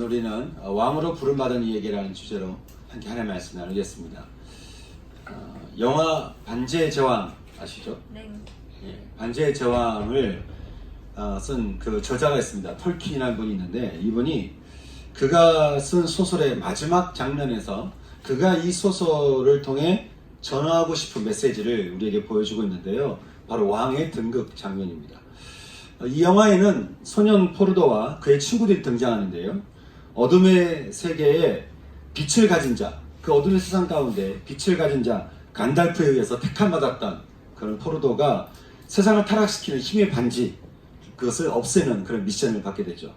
오늘 우리는 왕으로 부름받은 이에게라는 주제로 함께 하나님의 말씀 나누겠습니다. 영화 반지의 제왕 아시죠? 네. 예, 반지의 제왕을 쓴 그 저자가 있습니다. 톨킨이라는 분이 있는데 이분이 그가 쓴 소설의 마지막 장면에서 그가 이 소설을 통해 전하고 싶은 메시지를 우리에게 보여주고 있는데요. 바로 왕의 등극 장면입니다. 이 영화에는 소년 포르도와 그의 친구들이 등장하는데요. 어둠의 세계에 빛을 가진 자, 그 어둠의 세상 가운데 빛을 가진 자 간달프에 의해서 택함받았던 그런 포르도가 세상을 타락시키는 힘의 반지, 그것을 없애는 그런 미션을 받게 되죠.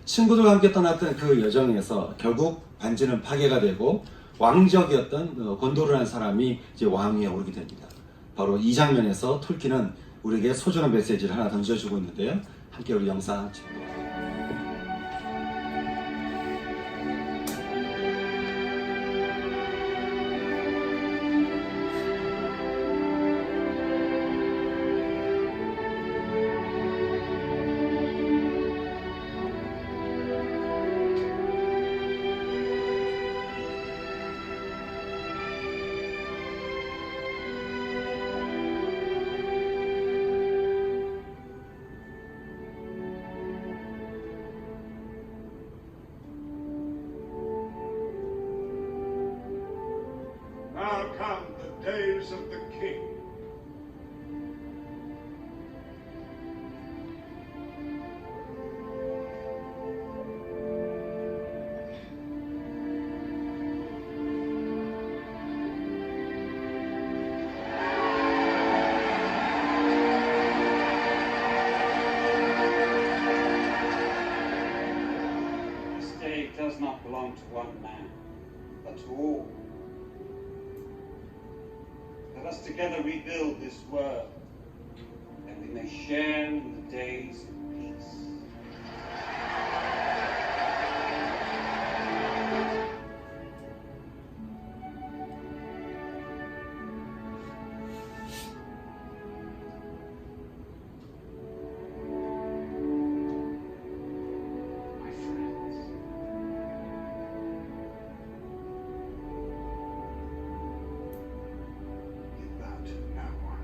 친구들과 함께 떠났던 그 여정에서 결국 반지는 파괴가 되고 왕적이었던 곤도르라는 사람이 이제 왕위에 오르게 됩니다. 바로 이 장면에서 톨킨은 우리에게 소중한 메시지를 하나 던져주고 있는데요. 함께 우리 영상 찍도록 Now come the days of the king. This day does not belong to one man, but to all. Let us together rebuild this world, that we may share in the days of peace. My friends, Give that to no one.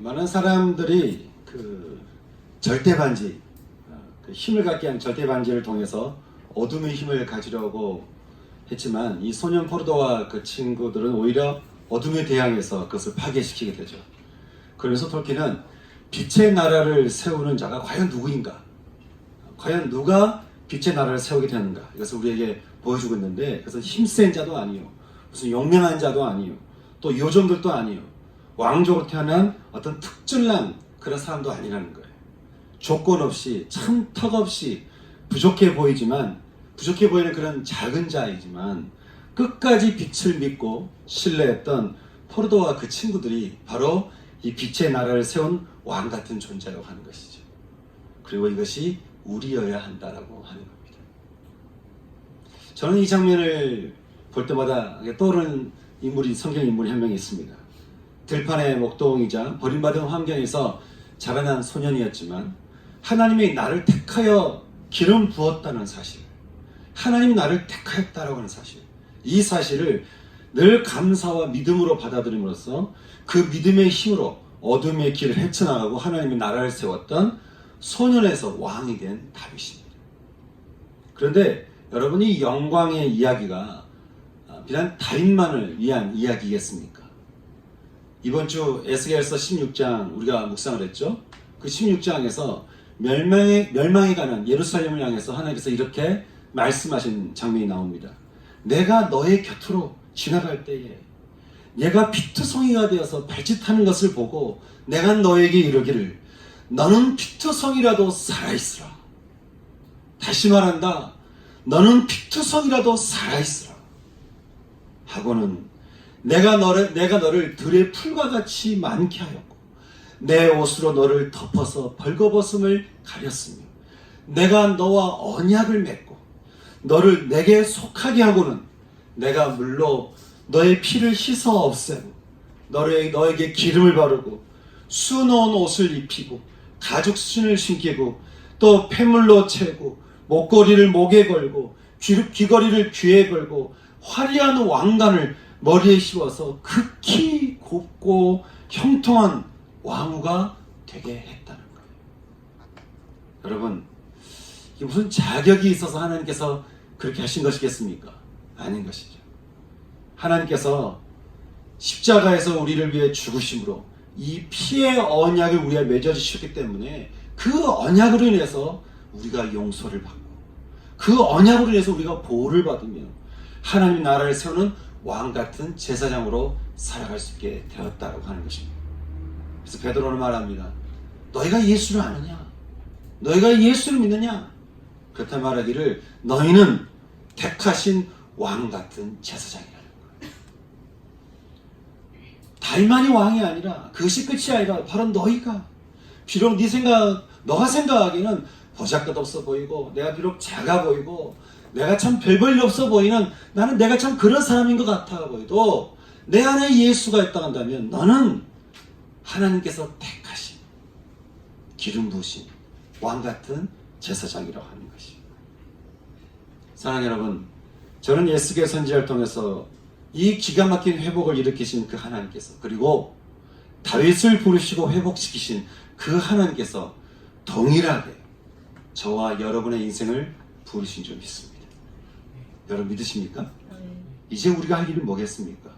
많은 사람들이 그 절대 반지, 그 힘을 갖게 한 절대 반지를 통해서 어둠의 힘을 가지려고 했지만 이 소년 포르도와 그 친구들은 오히려 어둠에 대항해서 그것을 파괴시키게 되죠. 그래서 톨킨은 빛의 나라를 세우는 자가 과연 누구인가? 과연 누가 빛의 나라를 세우게 되는가? 이것을 우리에게 보여주고 있는데 그것은 힘센 자도 아니요, 무슨 용맹한 자도 아니요, 또 요정들도 아니요, 왕족으로 태어난 어떤 특출난 그런 사람도 아니라는 거예요. 조건 없이 참 턱없이 부족해 보이는 그런 작은 자이지만 끝까지 빛을 믿고 신뢰했던 포르도와 그 친구들이 바로 이 빛의 나라를 세운 왕 같은 존재라고 하는 것이죠. 그리고 이것이 우리여야 한다라고 하는 겁니다. 저는 이 장면을 볼 때마다 떠오르는 인물이, 성경 인물이 한 명이 있습니다. 들판의 목동이자 버림받은 환경에서 자라난 소년이었지만 하나님이 나를 택하여 기름 부었다는 사실, 하나님이 나를 택하였다라고 하는 사실, 이 사실을 늘 감사와 믿음으로 받아들임으로써 그 믿음의 힘으로 어둠의 길을 헤쳐나가고 하나님의 나라를 세웠던 소년에서 왕이 된 다윗입니다. 그런데 여러분이 영광의 이야기가 비단 다윗만을 위한 이야기겠습니까? 이번 주 에스겔서 16장 우리가 묵상을 했죠. 그 16장에서 멸망에 가는 예루살렘을 향해서 하나님께서 이렇게 말씀하신 장면이 나옵니다. 내가 너의 곁으로 지나갈 때에 얘가 피투성이가 되어서 발짓하는 것을 보고 내가 너에게 이르기를 너는 피투성이라도 살아있으라. 다시 말한다. 너는 피투성이라도 살아있으라. 하고는 내가 너를 들의 풀과 같이 많게 하였고 내 옷으로 너를 덮어서 벌거벗음을 가렸으며 내가 너와 언약을 맺고 너를 내게 속하게 하고는 내가 물로 너의 피를 씻어 없애고 너에게 기름을 바르고 수놓은 옷을 입히고 가죽 신을 신기고 또 폐물로 채고 목걸이를 목에 걸고 귀걸이를 귀에 걸고 화려한 왕관을 머리에 씌워서 극히 곱고 형통한 왕후가 되게 했다는 거예요. 여러분, 이게 무슨 자격이 있어서 하나님께서 그렇게 하신 것이겠습니까? 아닌 것이죠. 하나님께서 십자가에서 우리를 위해 죽으심으로 이 피의 언약을 우리가 맺어주셨기 때문에 그 언약으로 인해서 우리가 용서를 받고 그 언약으로 인해서 우리가 보호를 받으며 하나님 나라를 세우는 왕같은 제사장으로 살아갈 수 있게 되었다고 하는 것입니다. 그래서 베드로는 말합니다. 너희가 예수를 아느냐? 너희가 예수를 믿느냐? 그렇다 말하기를 너희는 택하신 왕같은 제사장이라는 거예요. 다윗만이 왕이 아니라 그것이 끝이 아니라 바로 너희가 비록 너가 생각하기에는 보잘것없어 보이고 내가 비록 작아 보이고 내가 참 별 볼 일 없어 보이는 나는 내가 참 그런 사람인 것 같아 보여도 내 안에 예수가 있다 한다면 너는 하나님께서 택하신 기름 부으신 왕같은 제사장이라고 하는 것입니다. 사랑하는 여러분, 저는 예수의 선지자를 통해서 이 기가 막힌 회복을 일으키신 그 하나님께서 그리고 다윗을 부르시고 회복시키신 그 하나님께서 동일하게 저와 여러분의 인생을 부르신 줄 믿습니다. 여러분 믿으십니까? 이제 우리가 할 일은 뭐겠습니까?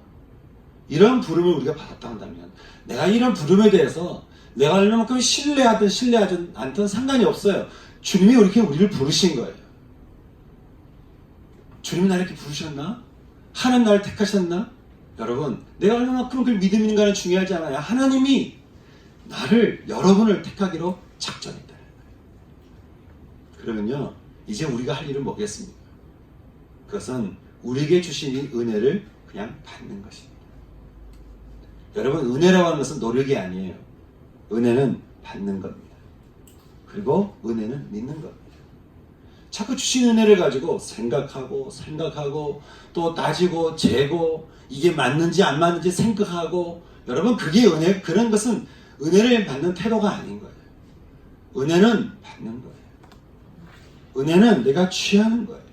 이런 부름을 우리가 받았다 한다면 내가 이런 부름에 대해서 내가 얼마만큼 신뢰하든 않든 상관이 없어요. 주님이 이렇게 우리를 부르신 거예요. 주님이 나를 이렇게 부르셨나? 하나님 나를 택하셨나? 여러분, 내가 얼마만큼 그걸 믿음인가는 중요하지 않아요. 하나님이 여러분을 택하기로 작정했다. 그러면요, 이제 우리가 할 일은 뭐겠습니까? 그것은 우리에게 주신 이 은혜를 그냥 받는 것입니다. 여러분, 은혜라고 하는 것은 노력이 아니에요. 은혜는 받는 겁니다. 그리고 은혜는 믿는 겁니다. 자꾸 주신 은혜를 가지고 생각하고 또 따지고 재고 이게 맞는지 안 맞는지 생각하고 여러분 그게 은혜, 그런 것은 은혜를 받는 태도가 아닌 거예요. 은혜는 받는 거예요. 은혜는 내가 취하는 거예요.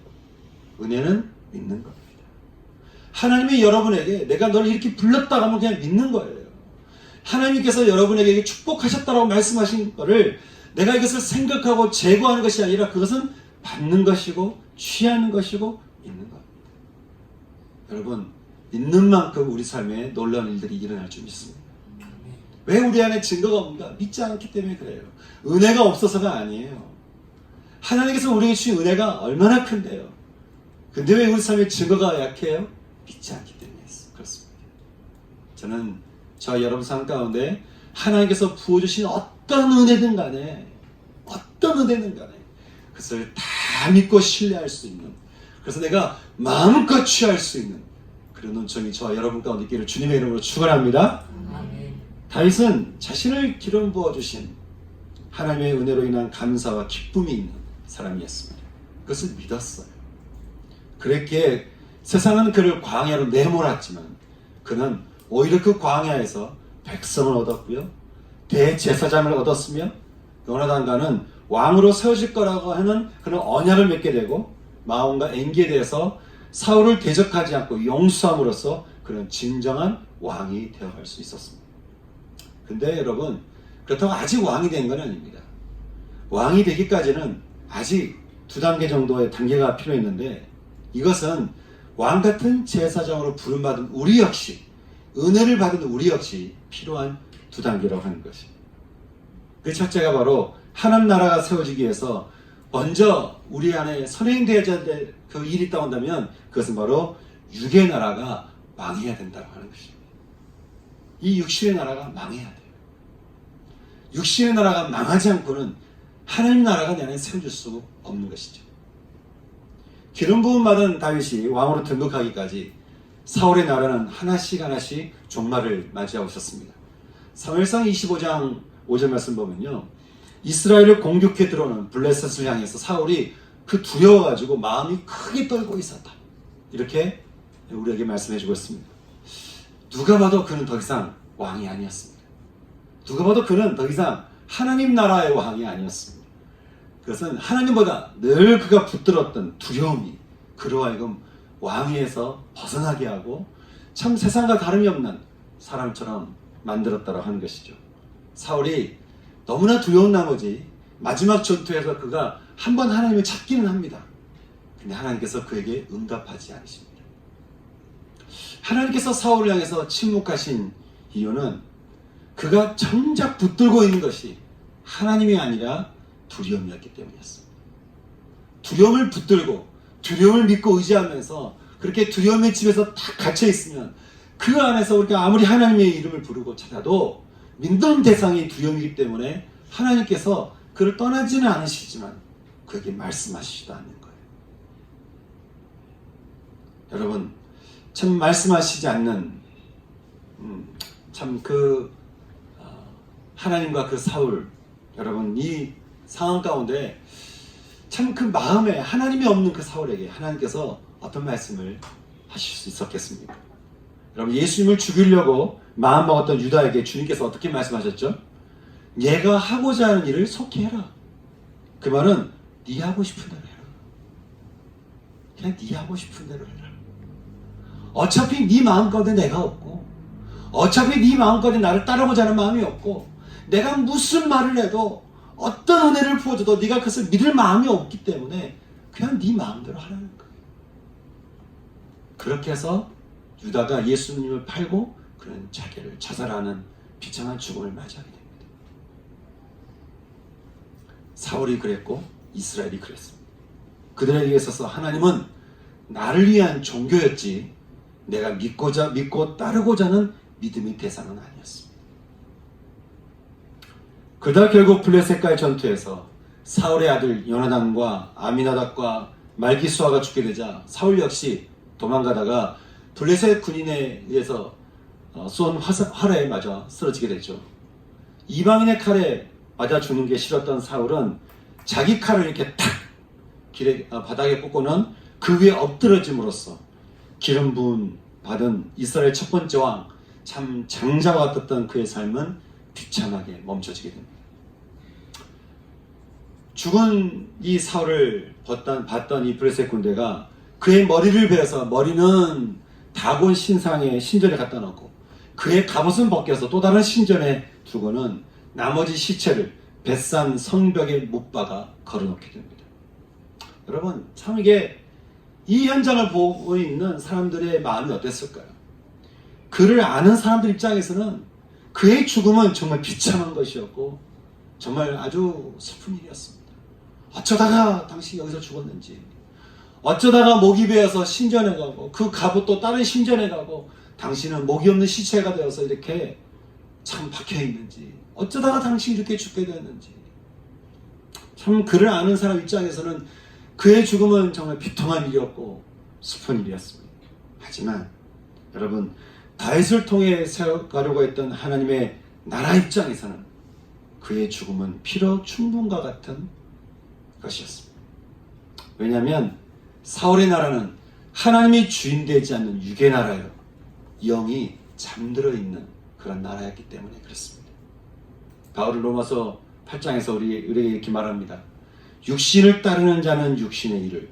은혜는 믿는 겁니다. 하나님이 여러분에게 내가 너를 이렇게 불렀다 하면 그냥 믿는 거예요. 하나님께서 여러분에게 축복하셨다고 말씀하신 거를 내가 이것을 생각하고 제거하는 것이 아니라 그것은 받는 것이고 취하는 것이고 믿는 겁니다. 여러분, 믿는 만큼 우리 삶에 놀라운 일들이 일어날 줄 믿습니다. 왜 우리 안에 증거가 없는가? 믿지 않기 때문에 그래요. 은혜가 없어서가 아니에요. 하나님께서 우리에게 주신 은혜가 얼마나 큰데요. 근데 왜 우리 삶에 증거가 약해요? 믿지 않기 때문에 그렇습니다. 저는 여러분 삶 가운데 하나님께서 부어주신 어떤 은혜든 간에 그것을 다 믿고 신뢰할 수 있는, 그래서 내가 마음껏 취할 수 있는 그런 은총이 저와 여러분 가운데 있기를 주님의 이름으로 축원합니다. 다윗은 자신을 기름 부어주신 하나님의 은혜로 인한 감사와 기쁨이 있는 사람이었습니다. 그것을 믿었어요. 그랬기에 세상은 그를 광야로 내몰았지만 그는 오히려 그 광야에서 백성을 얻었고요, 대제사장을 얻었으며 어느 단가는 왕으로 세워질 거라고 하는 그런 언약을 맺게 되고 마온과 엔기에 대해서 사울을 대적하지 않고 용서함으로써 그런 진정한 왕이 되어갈 수 있었습니다. 근데 여러분, 그렇다고 아직 왕이 된 건 아닙니다. 왕이 되기까지는 아직 2단계 정도의 단계가 필요했는데 이것은 왕같은 제사장으로 부름받은 우리 역시, 은혜를 받은 우리 역시 필요한 2단계라고 하는 것입니다. 그 첫째가 바로 하나님 나라가 세워지기 위해서 먼저 우리 안에 선행되어야 될 그 일이 있다고 한다면 그것은 바로 육의 나라가 망해야 된다고 하는 것입니다. 이 육신의 나라가 망해야 돼요. 육신의 나라가 망하지 않고는 하나님 나라가 내 안에 세워질 수 없는 것이죠. 기름 부음 받은 다윗이 왕으로 등극하기까지 사울의 나라는 하나씩 하나씩 종말을 맞이하고 있었습니다. 사무엘상 25장 5절 말씀 보면요, 이스라엘을 공격해 들어오는 블레셋을 향해서 사울이 그 두려워가지고 마음이 크게 떨고 있었다, 이렇게 우리에게 말씀해 주고 있습니다. 누가 봐도 그는 더 이상 왕이 아니었습니다. 누가 봐도 그는 더 이상 하나님 나라의 왕이 아니었습니다. 그것은 하나님보다 늘 그가 붙들었던 두려움이 그로 하여금 왕위에서 벗어나게 하고 참 세상과 다름이 없는 사람처럼 만들었다고 하는 것이죠. 사울이 너무나 두려운 나머지 마지막 전투에서 그가 한 번 하나님을 찾기는 합니다. 근데 하나님께서 그에게 응답하지 않으십니다. 하나님께서 사울을 향해서 침묵하신 이유는 그가 정작 붙들고 있는 것이 하나님이 아니라 두려움이었기 때문이었습니다. 두려움을 붙들고 두려움을 믿고 의지하면서 그렇게 두려움의 집에서 딱 갇혀 있으면 그 안에서 우리가 아무리 하나님의 이름을 부르고 찾아도 믿는 대상이 두려움이기 때문에 하나님께서 그를 떠나지는 않으시지만 그에게 말씀하시지도 않는 거예요. 여러분, 참 말씀하시지 않는 참 하나님과 그 사울, 여러분 이 상황 가운데 참 그 마음에 하나님이 없는 그 사울에게 하나님께서 어떤 말씀을 하실 수 있었겠습니까? 여러분, 예수님을 죽이려고 마음먹었던 유다에게 주님께서 어떻게 말씀하셨죠? 얘가 하고자 하는 일을 속히 해라. 그 말은 네 하고 싶은 대로 해라. 그냥 네 하고 싶은 대로 해라. 어차피 네 마음가운데 내가 없고, 어차피 네 마음가운데 나를 따르고자 하는 마음이 없고, 내가 무슨 말을 해도 어떤 은혜를 부어줘도 네가 그것을 믿을 마음이 없기 때문에 그냥 네 마음대로 하라는 거예요. 그렇게 해서 유다가 예수님을 팔고 그는 자기를 자살하는 비참한 죽음을 맞이하게 됩니다. 사울이 그랬고 이스라엘이 그랬습니다. 그들에게 있어서 하나님은 나를 위한 종교였지 내가 믿고 따르고자 하는 믿음의 대상은 아니었습니다. 그러다 결국 블레셋과의 전투에서 사울의 아들 요나단과 아미나답과 말기수아가 죽게 되자 사울 역시 도망가다가 블레셋 군인에 의해서 쏜 활에 맞아 쓰러지게 됐죠. 이방인의 칼에 맞아 죽는 게 싫었던 사울은 자기 칼을 이렇게 탁 바닥에 꽂고는 그 위에 엎드러짐으로써 기름 부음 받은 이스라엘 첫 번째 왕, 참 장자와 같았던 그의 삶은 비참하게 멈춰지게 됩니다. 죽은 이 사울을 봤던 이 블레셋 군대가 그의 머리를 베어서 머리는 다곤 신상의 신전에 갖다 놓고 그의 갑옷은 벗겨서 또 다른 신전에 두고는 나머지 시체를 벳산 성벽에 못 박아 걸어놓게 됩니다. 여러분, 참 이게 이 현장을 보고 있는 사람들의 마음이 어땠을까요? 그를 아는 사람들 입장에서는 그의 죽음은 정말 비참한 것이었고 정말 아주 슬픈 일이었습니다. 어쩌다가 당신이 여기서 죽었는지, 어쩌다가 목이 베어서 신전에 가고 그 갑옷도 다른 신전에 가고 당신은 목이 없는 시체가 되어서 이렇게 참 박혀있는지, 어쩌다가 당신이 이렇게 죽게 되었는지, 참 그를 아는 사람 입장에서는 그의 죽음은 정말 비통한 일이었고 슬픈 일이었습니다. 하지만 여러분, 다윗을 통해 세워가려고 했던 하나님의 나라 입장에서는 그의 죽음은 피로 충분과 같은 것이었습니다. 왜냐하면 사울의 나라는 하나님이 주인되지 않는 육의 나라요, 영이 잠들어 있는 그런 나라였기 때문에 그렇습니다. 바울은 로마서 8장에서 우리에게 이렇게 말합니다. 육신을 따르는 자는 육신의 일을,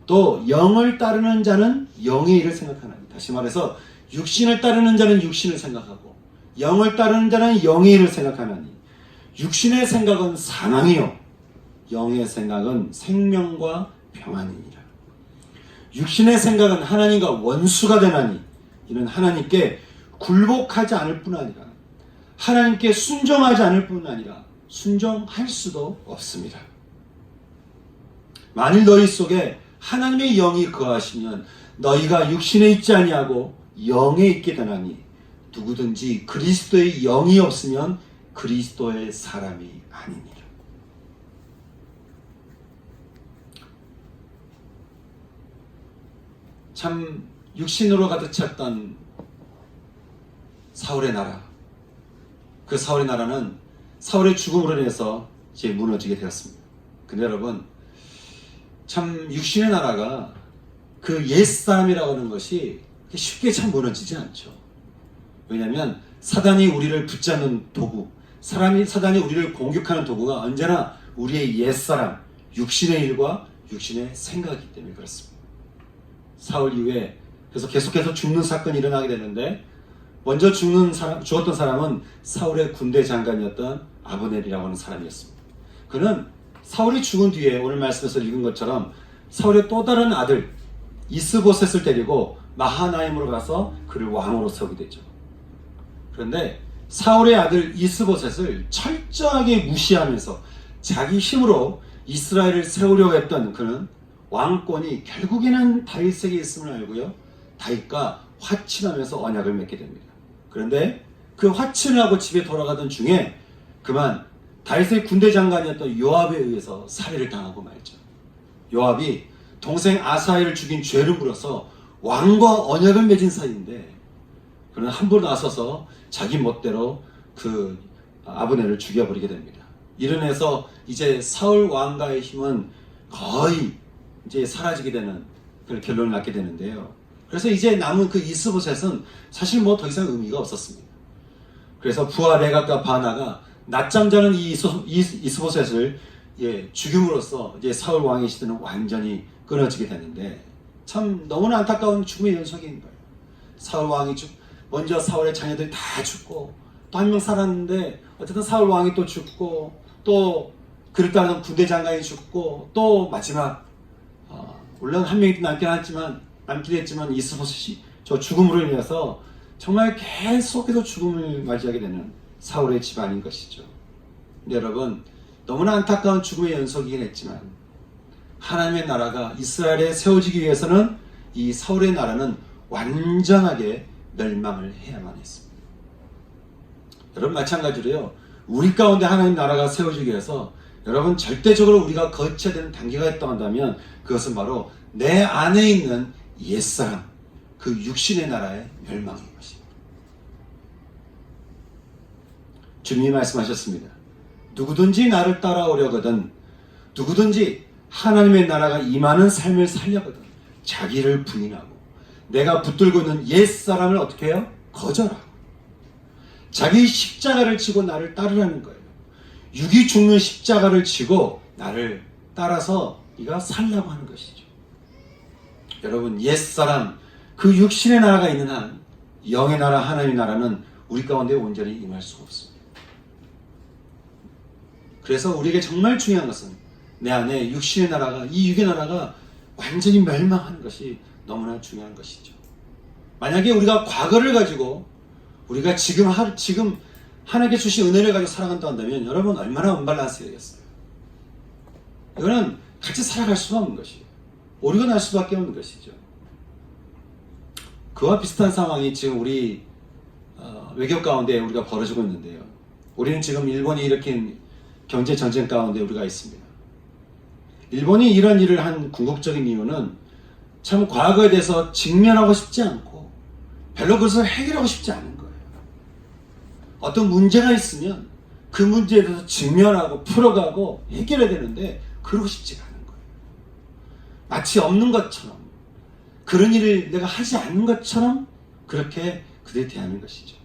또 영을 따르는 자는 영의 일을 생각하나니. 다시 말해서 육신을 따르는 자는 육신을 생각하고 영을 따르는 자는 영의 일을 생각하나니 육신의 생각은 사망이요 영의 생각은 생명과 평안이니라. 육신의 생각은 하나님과 원수가 되나니 이는 하나님께 굴복하지 않을 뿐 아니라 하나님께 순종하지 않을 뿐 아니라 순종할 수도 없습니다. 만일 너희 속에 하나님의 영이 거하시면 너희가 육신에 있지 아니하고 영에 있게 되나니 누구든지 그리스도의 영이 없으면 그리스도의 사람이 아니니라. 참 육신으로 가득 찼던 사울의 나라, 그 사울의 나라는 사울의 죽음으로 인해서 이제 무너지게 되었습니다. 근데 여러분, 참 육신의 나라가 그 옛사람이라고 하는 것이 쉽게 참 무너지지 않죠. 왜냐하면 사단이 우리를 붙잡는 도구, 사단이 우리를 공격하는 도구가 언제나 우리의 옛사람, 육신의 일과 육신의 생각이기 때문에 그렇습니다. 사울 이후에 그래서 계속해서 죽는 사건이 일어나게 되는데, 먼저 죽었던 사람은 사울의 군대 장관이었던 아브넬이라고 하는 사람이었습니다. 그는 사울이 죽은 뒤에 오늘 말씀에서 읽은 것처럼 사울의 또 다른 아들 이스보셋을 데리고 마하나임으로 가서 그를 왕으로 세우게 되죠. 그런데 사울의 아들 이스보셋을 철저하게 무시하면서 자기 힘으로 이스라엘을 세우려고 했던 그는 왕권이 결국에는 다윗에게 있음을 알고요, 다윗과 화친하면서 언약을 맺게 됩니다. 그런데 그 화친을 하고 집에 돌아가던 중에 그만 다윗의 군대 장관이었던 요압에 의해서 살해를 당하고 말죠. 요압이 동생 아사엘을 죽인 죄를 물어서 왕과 언약을 맺은 사이인데, 그는 함부로 나서서 자기 멋대로 그 아브넬을 죽여버리게 됩니다. 이른해서 이제 사울 왕가의 힘은 거의 이제 사라지게 되는 그런 결론을 낳게 되는데요. 그래서 이제 남은 그 이스보셋은 사실 뭐 더 이상 의미가 없었습니다. 그래서 부하 레갑과 바나가 낮잠 자는 이 이스보셋을 죽임으로써 이제 사울 왕의 시대는 완전히 끊어지게 되는데, 참 너무나 안타까운 죽음의 연속인 거예요. 사울 왕이 먼저 사울의 자녀들이 다 죽고, 또 한 명 살았는데 어쨌든 사울 왕이 또 죽고, 또 그를 따르던 군대 장관이 죽고, 또 마지막 물론 한 명이 남긴 했지만 이스보셋이 저 죽음으로 인해서 정말 계속해서 죽음을 맞이하게 되는 사울의 집안인 것이죠. 근데 여러분, 너무나 안타까운 죽음의 연속이긴 했지만 하나님의 나라가 이스라엘에 세워지기 위해서는 이 사울의 나라는 완전하게 멸망을 해야만 했습니다. 여러분, 마찬가지로요, 우리 가운데 하나님 나라가 세워지기 위해서 여러분 절대적으로 우리가 거쳐야 되는 단계가 있다고 한다면 그것은 바로 내 안에 있는 옛사람, 그 육신의 나라의 멸망인 것입니다. 주님이 말씀하셨습니다. 누구든지 나를 따라오려거든, 누구든지 하나님의 나라가 임하는 삶을 살려거든 자기를 부인하고 내가 붙들고 있는 옛사람을 어떻게 해요? 거절하고 자기 십자가를 지고 나를 따르라는 거예요. 육이 죽는 십자가를 지고 나를 따라서 네가 살라고 하는 것이죠. 여러분, 옛사람, 그 육신의 나라가 있는 한 영의 나라, 하나님의 나라는 우리 가운데 온전히 임할 수가 없습니다. 그래서 우리에게 정말 중요한 것은 내 안에 육신의 나라가, 이 육의 나라가 완전히 멸망하는 것이 너무나 중요한 것이죠. 만약에 우리가 과거를 가지고 우리가 지금 하나님께 주신 은혜를 가지고 살아간다 한다면 여러분 얼마나 언밸런스가 되겠어요. 이거는 같이 살아갈 수가 없는 것이에요. 오류가 날 수밖에 없는 것이죠. 그와 비슷한 상황이 지금 우리 외교 가운데 우리가 벌어지고 있는데요. 우리는 지금 일본이 일으킨 경제 전쟁 가운데 우리가 있습니다. 일본이 이런 일을 한 궁극적인 이유는 참 과거에 대해서 직면하고 싶지 않고 별로 그것을 해결하고 싶지 않은 거예요. 어떤 문제가 있으면 그 문제에 대해서 직면하고 풀어가고 해결해야 되는데 그러고 싶지가 않은 거예요. 마치 없는 것처럼, 그런 일을 내가 하지 않는 것처럼 그렇게 그들이 대하는 것이죠.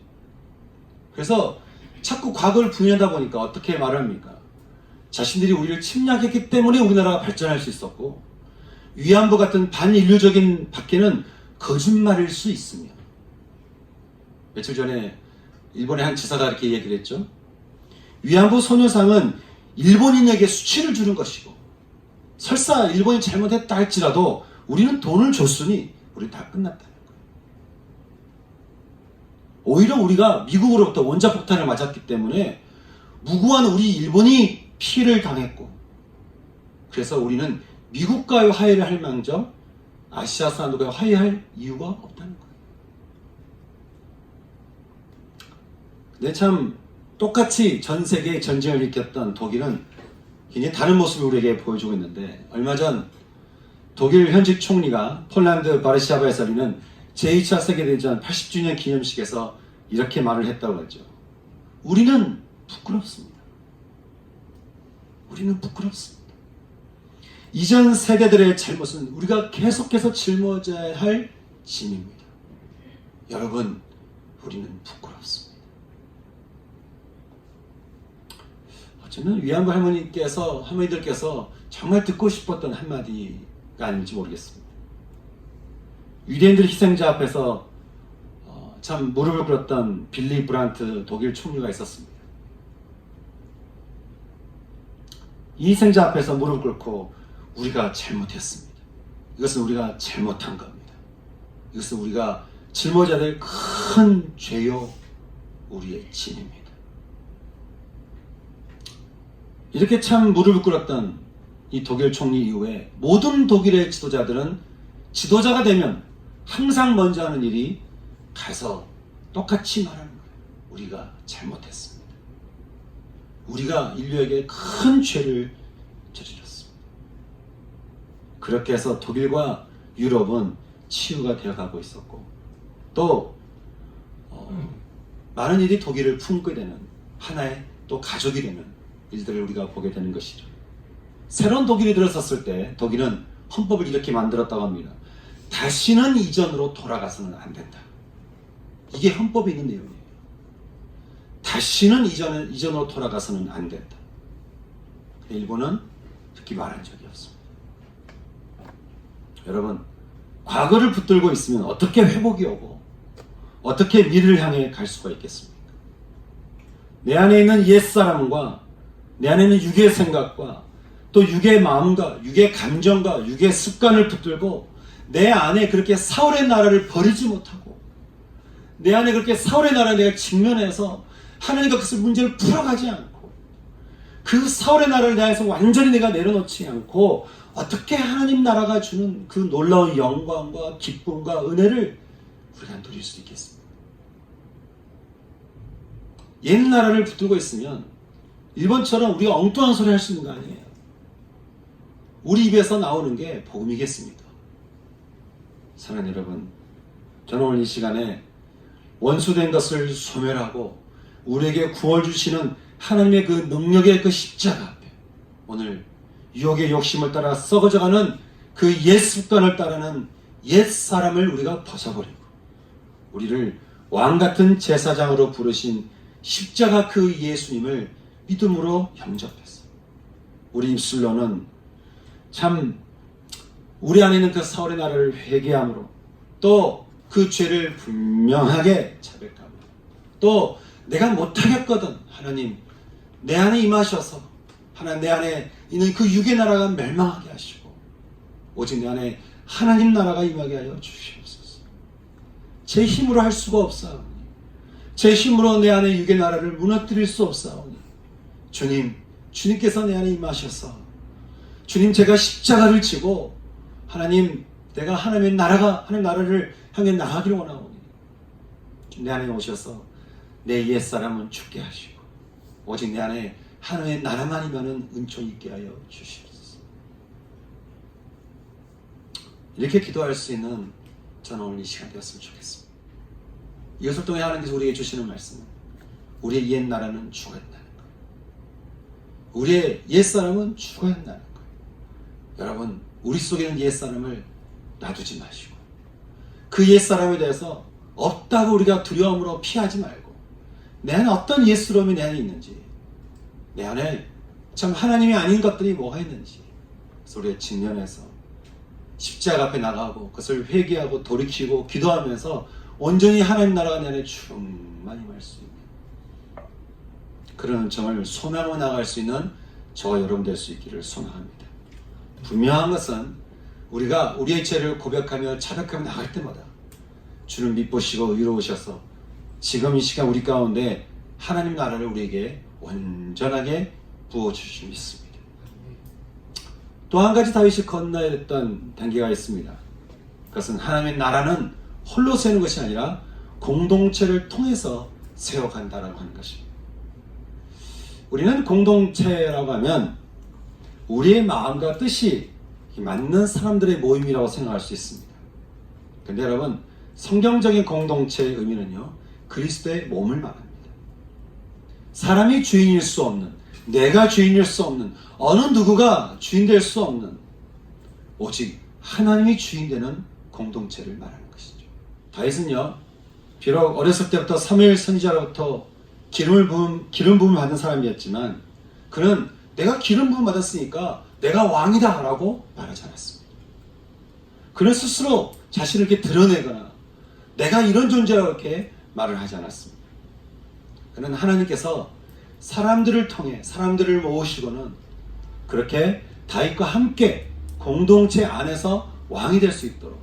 그래서 자꾸 과거를 부인하다 보니까 어떻게 말합니까? 자신들이 우리를 침략했기 때문에 우리나라가 발전할 수 있었고, 위안부 같은 반인류적인 밖에는 거짓말일 수 있으며, 며칠 전에 일본의 한 지사가 이렇게 얘기를 했죠. 위안부 소녀상은 일본인에게 수치를 주는 것이고, 설사 일본이 잘못했다 할지라도 우리는 돈을 줬으니 우리 다 끝났다는 거예요. 오히려 우리가 미국으로부터 원자폭탄을 맞았기 때문에 무고한 우리 일본이 피해를 당했고, 그래서 우리는 미국과의 화해를 할 망정 아시아 사람들과 화해할 이유가 없다는 거예요. 근데 참 똑같이 전 세계의 전쟁을 일으켰던 독일은 굉장히 다른 모습을 우리에게 보여주고 있는데, 얼마 전 독일 현직 총리가 폴란드 바르샤바에서 열리는 제2차 세계대전 80주년 기념식에서 이렇게 말을 했다고 하죠. 우리는 부끄럽습니다. 우리는 부끄럽습니다. 이전 세대들의 잘못은 우리가 계속해서 짊어져야 할 짐입니다. 여러분, 우리는 부끄럽습니다. 저는 위안부 할머니들께서 정말 듣고 싶었던 한마디가 아닌지 모르겠습니다. 유대인들 희생자 앞에서 참 무릎을 꿇었던 빌리 브란트 독일 총리가 있었습니다. 이 희생자 앞에서 무릎을 꿇고 우리가 잘못했습니다. 이것은 우리가 잘못한 겁니다. 이것은 우리가 짊어져야 될 큰 죄요, 우리의 짐입니다. 이렇게 참 무릎을 꿇었던 이 독일 총리 이후에 모든 독일의 지도자들은 지도자가 되면 항상 먼저 하는 일이 가서 똑같이 말하는 거예요. 우리가 잘못했습니다. 우리가 인류에게 큰 죄를 저질렀습니다. 그렇게 해서 독일과 유럽은 치유가 되어가고 있었고, 또 많은 일이 독일을 품게 되는 하나의 또 가족이 되는 일들을 우리가 보게 되는 것이죠. 새로운 독일이 들어섰을 때 독일은 헌법을 이렇게 만들었다고 합니다. 다시는 이전으로 돌아가서는 안 된다. 이게 헌법에 있는 내용이에요. 다시는 이전으로 돌아가서는 안 된다. 일본은 그렇게 말한 적이 없습니다. 여러분, 과거를 붙들고 있으면 어떻게 회복이 오고 어떻게 미래를 향해 갈 수가 있겠습니까? 내 안에 있는 옛사람과 내 안에 있는 육의 생각과 또 육의 마음과 육의 감정과 육의 습관을 붙들고 내 안에 그렇게 사울의 나라를 버리지 못하고 내 안에 그렇게 사울의 나라를 내가 직면해서 하나님과 그것을 문제를 풀어가지 않고 그 사울의 나라를 내 안에서 완전히 내가 내려놓지 않고 어떻게 하나님 나라가 주는 그 놀라운 영광과 기쁨과 은혜를 우리가 누릴 수 있겠습니까? 옛 나라를 붙들고 있으면 일본처럼 우리가 엉뚱한 소리 할 수 있는 거 아니에요. 우리 입에서 나오는 게 복음이겠습니까? 사랑하는 여러분, 저는 오늘 이 시간에 원수된 것을 소멸하고 우리에게 구원 주시는 하나님의 그 능력의 그 십자가 앞에 오늘 유혹의 욕심을 따라 썩어져가는 그 옛 습관을 따르는 옛 사람을 우리가 벗어버리고 우리를 왕같은 제사장으로 부르신 십자가 그 예수님을 믿음으로 영접했어. 우리 입술로는 참 우리 안에 있는 그 사울의 나라를 회개함으로 또 그 죄를 분명하게 자백하고 또 내가 못하겠거든 하나님 내 안에 임하셔서 하나님 내 안에 있는 그 육의 나라가 멸망하게 하시고 오직 내 안에 하나님 나라가 임하게 하여 주시옵소서. 제 힘으로 할 수가 없사오니 제 힘으로 내 안에 육의 나라를 무너뜨릴 수 없사오니 주님께서 내 안에 임하셔서 주님 제가 십자가를 지고 하나님 내가 하나님 나라를 향해 나가기를 원하오니 내 안에 오셔서 내 옛사람은 죽게 하시고 오직 내 안에 하나님의 나라만 임하는 은총 있게 하여 주시옵소서. 이렇게 기도할 수 있는 저는 오늘 이 시간 되었으면 좋겠습니다. 이것을 통해 하나님께서 우리에게 주시는 말씀은 우리의 옛 나라는 죽어있다는 거예요. 우리의 옛사람은 죽어있다는 거예요. 여러분, 우리 속에 있는 옛사람을 놔두지 마시고 그 옛사람에 대해서 없다고 우리가 두려움으로 피하지 말고 내 안에 어떤 옛스러움이 내 안에 있는지 내 안에 참 하나님이 아닌 것들이 뭐가 있는지 그래서 우리가 직면해서 십자가 앞에 나가고 그것을 회개하고 돌이키고 기도하면서 온전히 하나님 나라가 내 안에 충만히 임할 수 있는 그런 은총을 소망하고 나갈 수 있는 저와 여러분 될 수 있기를 소망합니다. 분명한 것은 우리가 우리의 죄를 고백하며 자백하며 나갈 때마다 주를 믿보시고 의로우셔서 지금 이 시간 우리 가운데 하나님 나라를 우리에게 온전하게 부어주실 수 있습니다. 또 한 가지 다윗이 건너야 했던 단계가 있습니다. 그것은 하나님의 나라는 홀로 세우는 것이 아니라 공동체를 통해서 세워간다라고 하는 것입니다. 우리는 공동체라고 하면 우리의 마음과 뜻이 맞는 사람들의 모임이라고 생각할 수 있습니다. 그런데 여러분, 성경적인 공동체의 의미는요, 그리스도의 몸을 말합니다. 사람이 주인일 수 없는, 내가 주인일 수 없는, 어느 누구가 주인 될 수 없는, 오직 하나님이 주인 되는 공동체를 말하는 것이죠. 다윗은요, 비록 어렸을 때부터 사무엘 선지자로부터 기름 부음 받은 사람이었지만, 그는 내가 기름 부음 받았으니까 내가 왕이다 라고 말하지 않았습니다. 그는 스스로 자신을 이렇게 드러내거나 내가 이런 존재라고 이렇게 말을 하지 않았습니다. 그는 하나님께서 사람들을 통해 사람들을 모으시고는 그렇게 다윗과 함께 공동체 안에서 왕이 될 수 있도록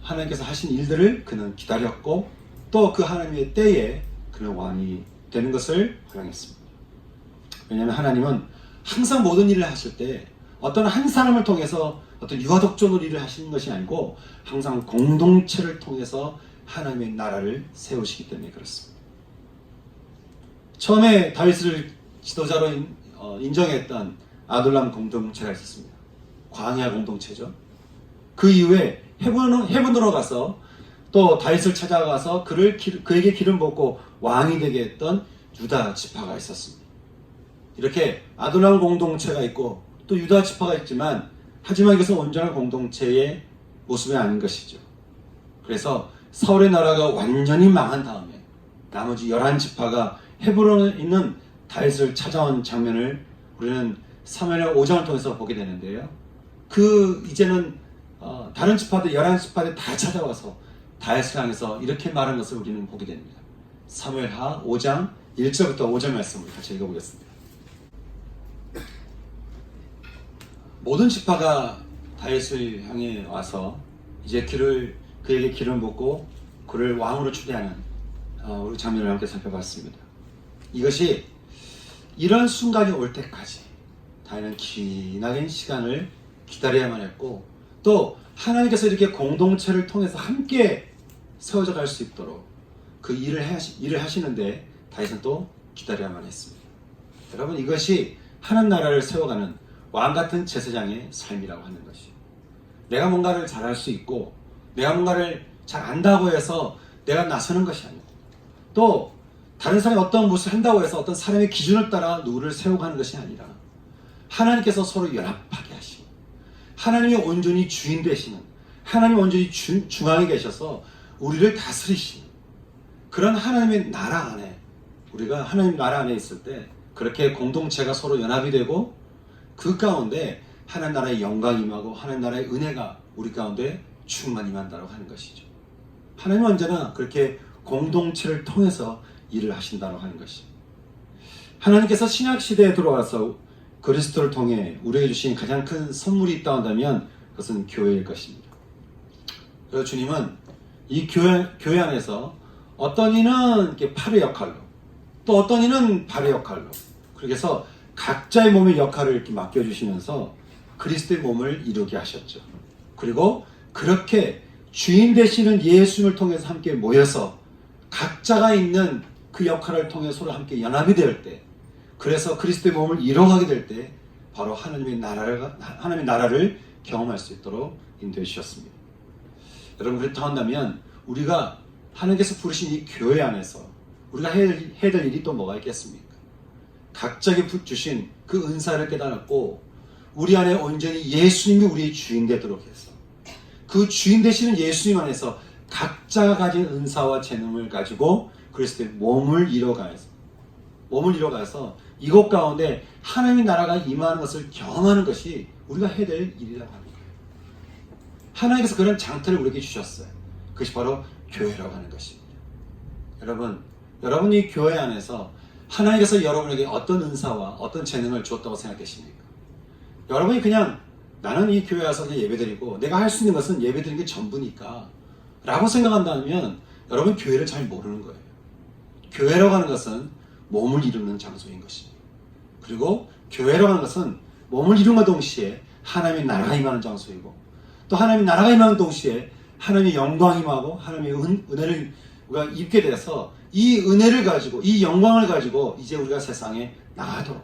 하나님께서 하신 일들을 그는 기다렸고, 또 그 하나님의 때에 그는 왕이 되는 것을 허용했습니다. 왜냐하면 하나님은 항상 모든 일을 하실 때 어떤 한 사람을 통해서 어떤 유아독존으로 일을 하시는 것이 아니고 항상 공동체를 통해서 하나님의 나라를 세우시기 때문에 그렇습니다. 처음에 다윗을 지도자로 인정했던 아둘람 공동체가 있었습니다. 광야 공동체죠. 그 이후에 헤브론으로 가서 또 다윗을 찾아가서 그에게 기름 붓고 왕이 되게 했던 유다 지파가 있었습니다. 이렇게 아둘람 공동체가 있고 또 유다 지파가 있지만, 하지만 이것은 온전한 공동체의 모습이 아닌 것이죠. 그래서 사울의 나라가 완전히 망한 다음에 나머지 11지파가 헤브론에 있는 다윗을 찾아온 장면을 우리는 사무엘 5장을 통해서 보게 되는데요. 이제는 다른 지파들 11지파들 다 찾아와서 다윗을 향해서 이렇게 말한 것을 우리는 보게 됩니다. 사무엘하 5장 1절부터 5절 말씀을 같이 읽어보겠습니다. 모든 지파가 다윗을 향해 와서 이제 그에게 기름 붓고 그를 왕으로 추대하는 우리 장면을 함께 살펴봤습니다. 이것이 이런 순간이 올 때까지 다윗은 기나긴 시간을 기다려야만 했고, 또 하나님께서 이렇게 공동체를 통해서 함께 세워져 갈 수 있도록 그 일을 하시는데 다윗은 또 기다려야만 했습니다. 여러분, 이것이 하나님 나라를 세워가는 왕같은 제사장의 삶이라고 하는 것이, 내가 뭔가를 잘할 수 있고 내가 뭔가를 잘 안다고 해서 내가 나서는 것이 아니고, 또 다른 사람이 어떤 무엇을 한다고 해서 어떤 사람의 기준을 따라 누구를 세워가는 것이 아니라 하나님께서 서로 연합하게 하시고 하나님이 온전히 주인 되시는, 하나님이 온전히 중앙에 계셔서 우리를 다스리시는 그런 하나님의 나라 안에, 우리가 하나님 나라 안에 있을 때 그렇게 공동체가 서로 연합이 되고 그 가운데 하나님 나라의 영광이 임하고 하나님 나라의 은혜가 우리 가운데 충만히 임한다고 하는 것이죠. 하나님은 언제나 그렇게 공동체를 통해서 일을 하신다고 하는 것입니다. 하나님께서 신약시대에 들어와서 그리스도를 통해 우리에게 주신 가장 큰 선물이 있다 한다면 그것은 교회일 것입니다. 그래서 주님은 이 교회 안에서 어떤 이는 이렇게 팔의 역할로, 또 어떤 이는 발의 역할로, 그래서 각자의 몸의 역할을 이렇게 맡겨주시면서 그리스도의 몸을 이루게 하셨죠. 그리고 그렇게 주인 되시는 예수님을 통해서 함께 모여서 각자가 있는 그 역할을 통해 서로 함께 연합이 될 때, 그래서 그리스도의 몸을 이뤄가게 될 때 바로 하나님의 나라를 경험할 수 있도록 인도해 주셨습니다. 여러분, 그렇다 한다면 우리가 하나님께서 부르신 이 교회 안에서 우리가 해야 될 일이 또 뭐가 있겠습니까? 각자에게 주신 그 은사를 깨달았고 우리 안에 온전히 예수님이 우리의 주인 되도록 해서 그 주인 되시는 예수님 안에서 각자가 가진 은사와 재능을 가지고 그리스도의 몸을 이뤄가서 이곳 가운데 하나님의 나라가 임하는 것을 경험하는 것이 우리가 해야 될 일이라고 합니다. 하나님께서 그런 장터를 우리에게 주셨어요. 그것이 바로 교회라고 하는 것입니다. 여러분이 교회 안에서 하나님께서 여러분에게 어떤 은사와 어떤 재능을 주었다고 생각되십니까? 여러분이 그냥 나는 이 교회 와서 그냥 예배드리고 내가 할 수 있는 것은 예배드리는 게 전부니까 라고 생각한다면 여러분 교회를 잘 모르는 거예요. 교회라고 하는 것은 몸을 이루는 장소인 것입니다. 그리고 교회라고 하는 것은 몸을 이루는 동시에 하나님의 나라가 임하는 장소이고, 또 하나님의 나라가 임하는 동시에 하나님의 영광이 임하고 하나님의 은혜를 우리가 입게 돼서 이 은혜를 가지고, 이 영광을 가지고 이제 우리가 세상에 나가도록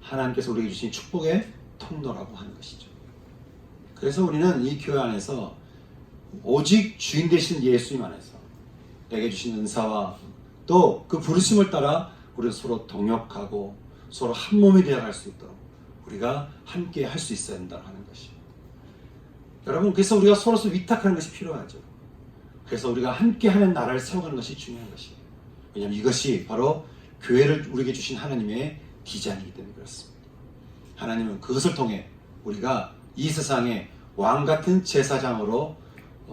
하나님께서 우리에게 주신 축복의 통로라고 하는 것이죠. 그래서 우리는 이 교회 안에서 오직 주인 되신 예수님 안에서 내게 주신 은사와 또 그 부르심을 따라 우리 서로 동역하고 서로 한 몸이 되어갈 수 있도록 우리가 함께 할 수 있어야 한다고 하는 것이에요. 여러분, 그래서 우리가 서로서 위탁하는 것이 필요하죠. 그래서 우리가 함께 하는 나라를 세워가는 것이 중요한 것이에요. 왜냐하면 이것이 바로 교회를 우리에게 주신 하나님의 디자인이기 때문에 그렇습니다. 하나님은 그것을 통해 우리가 이 세상에 왕같은 제사장으로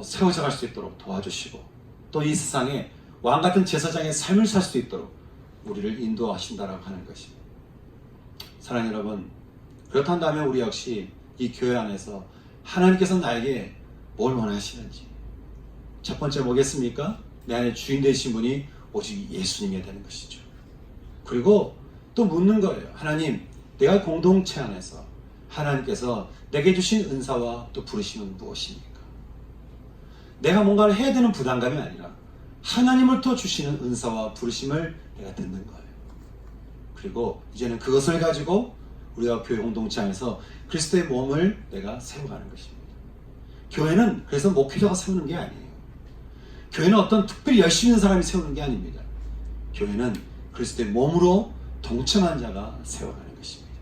세워져 갈 수 있도록 도와주시고, 또 이 세상에 왕같은 제사장의 삶을 살 수 있도록 우리를 인도하신다라고 하는 것입니다. 사랑하는 여러분, 그렇다면 우리 역시 이 교회 안에서 하나님께서 나에게 뭘 원하시는지, 첫 번째 뭐겠습니까? 내 안에 주인 되신 분이 오직 예수님이 되는 것이죠. 그리고 또 묻는 거예요. 하나님, 내가 공동체 안에서 하나님께서 내게 주신 은사와 또 부르심은 무엇입니까? 내가 뭔가를 해야 되는 부담감이 아니라 하나님을부터 주시는 은사와 부르심을 내가 듣는 거예요. 그리고 이제는 그것을 가지고 우리가 교회 공동체 안에서 그리스도의 몸을 내가 세워가는 것입니다. 교회는 그래서 목회자가 세우는 게 아니에요. 교회는 어떤 특별히 열심히 있는 사람이 세우는 게 아닙니다. 교회는 그리스도의 몸으로 동참한 자가 세워가는 것입니다.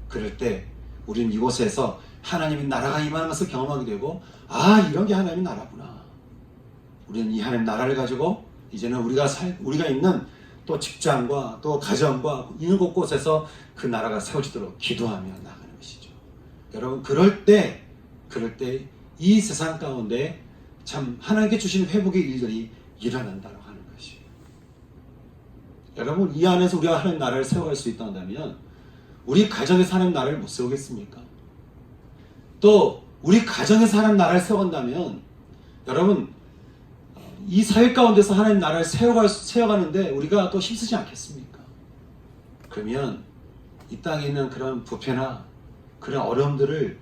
그럴 때 우리는 이곳에서 하나님의 나라가 임하는 것을 경험하게 되고, 아, 이런 게 하나님의 나라구나. 우리는 이 하나님의 나라를 가지고 이제는 우리가 있는 또 직장과 또 가정과 있는 곳곳에서 그 나라가 세워지도록 기도하며 나가는 것이죠. 여러분, 그럴 때 이 세상 가운데 참 하나님께 주신 회복의 일들이 일어난다고 하는 것이에요. 여러분, 이 안에서 우리가 하나님 나라를 세워갈 수 있다면 우리 가정에서 하나님 나라를 못 세우겠습니까? 또 우리 가정에서 하나님 나라를 세워간다면 여러분, 이 사회 가운데서 하나님 나라를 세워가는데 우리가 또 힘쓰지 않겠습니까? 그러면 이 땅에 있는 그런 부패나 그런 어려움들을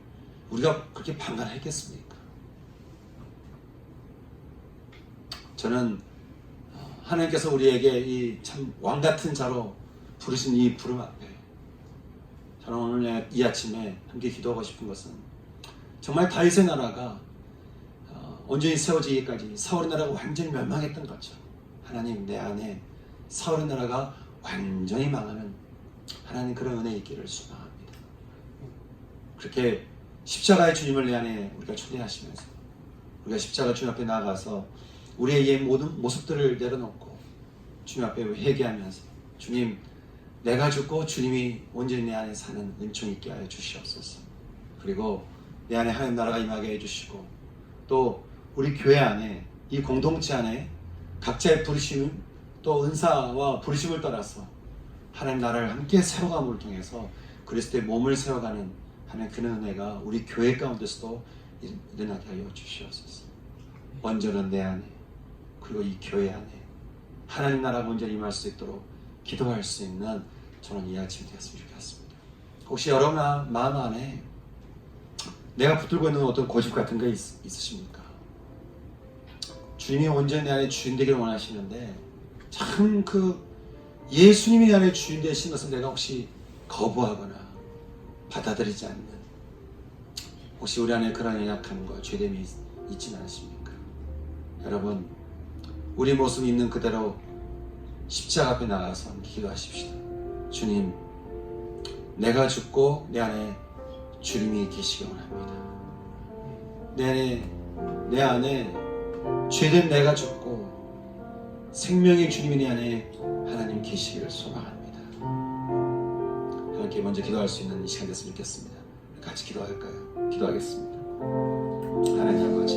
우리가 그렇게 방관했겠습니까? 저는 하나님께서 우리에게 이 참 왕같은 자로 부르신 이 부름 앞에 저는 오늘 이 아침에 함께 기도하고 싶은 것은, 정말 다윗의 나라가 온전히 세워지기까지 사울의 나라가 완전히 멸망했던 것처럼 하나님, 내 안에 사울의 나라가 완전히 망하는 하나님 그런 은혜 있기를 소망합니다. 그렇게 십자가의 주님을 내 안에 우리가 초대하시면서 우리가 십자가 주님 앞에 나아가서 우리의 옛 모든 모습들을 내려놓고 주님 앞에 회개하면서, 주님, 내가 죽고 주님이 온전히 내 안에 사는 은총 있게 하여 주시옵소서. 그리고 내 안에 하나님 나라가 임하게 해주시고, 또 우리 교회 안에, 이 공동체 안에 각자의 부르심 또 은사와 부르심을 따라서 하나님 나라를 함께 세워감을 통해서 그리스도의 몸을 세워가는 하나님 그 은혜가 우리 교회 가운데서도 일어나게 하여 주시옵소서. 온전한 내 안에, 그리고 이 교회 안에 하나님 나라가 온전히 임할 수 있도록 기도할 수 있는 저는 이 아침이 되었으면 좋겠습니다. 혹시 여러분 마음 안에 내가 붙들고 있는 어떤 고집 같은 거 있으십니까? 주님이 온전히 내 안에 주인 되기를 원하시는데 참 그 예수님이 내 안에 주인 되신 것을 내가 혹시 거부하거나 받아들이지 않는, 혹시 우리 안에 그런 연약함과 죄됨이 있지는 않으십니까? 여러분, 우리 모습 있는 그대로 십자가 앞에 나가서 기도하십시다. 주님, 내가 죽고 내 안에 주님이 계시기 원합니다. 내 안에 죄된 내가 죽고 생명의 주님이 내 안에 하나님 계시기를 소망합니다. 하나님께 먼저 기도할 수 있는 이 시간 됐으면 좋겠습니다. 같이 기도할까요? 기도하겠습니다. 하나님 아버지,